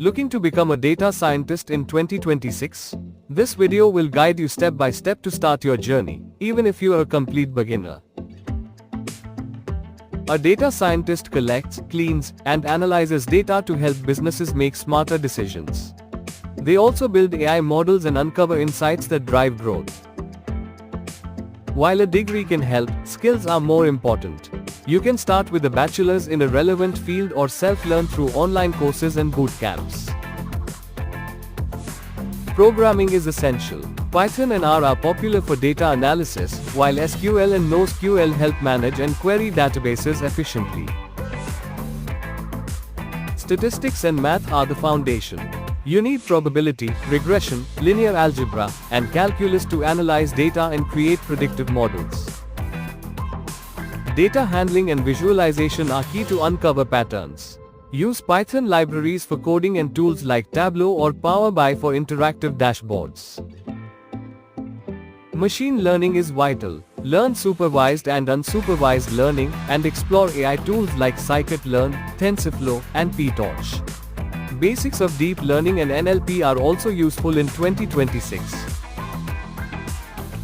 Looking to become a data scientist in 2026? This video will guide you step by step to start your journey, even if you are a complete beginner. A data scientist collects, cleans, and analyzes data to help businesses make smarter decisions. They also build AI models and uncover insights that drive growth. While a degree can help, skills are more important. You can start with a bachelor's in a relevant field or self-learn through online courses and boot camps. Programming is essential. Python and R are popular for data analysis, while SQL and NoSQL help manage and query databases efficiently. Statistics and math are the foundation. You need probability, regression, linear algebra, and calculus to analyze data and create predictive models. Data handling and visualization are key to uncover patterns. Use Python libraries for coding and tools like Tableau or Power BI for interactive dashboards. Machine learning is vital. Learn supervised and unsupervised learning, and explore AI tools like scikit-learn, TensorFlow, and PyTorch. Basics of deep learning and NLP are also useful in 2026.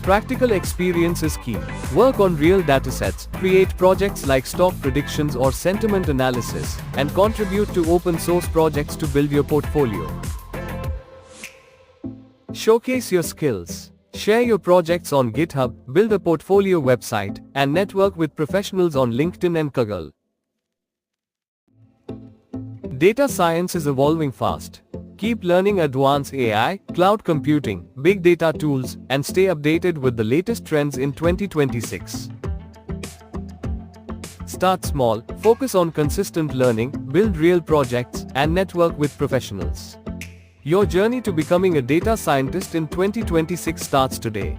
Practical experience is key. Work on real datasets, create projects like stock predictions or sentiment analysis, and contribute to open source projects to build your portfolio. Showcase your skills. Share your projects on GitHub, build a portfolio website, and network with professionals on LinkedIn and Kaggle. Data science is evolving fast. Keep learning advanced AI, cloud computing, big data tools, and stay updated with the latest trends in 2026. Start small, focus on consistent learning, build real projects, and network with professionals. Your journey to becoming a data scientist in 2026 starts today.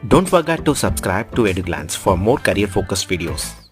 Don't forget to subscribe to EduGlance for more career-focused videos.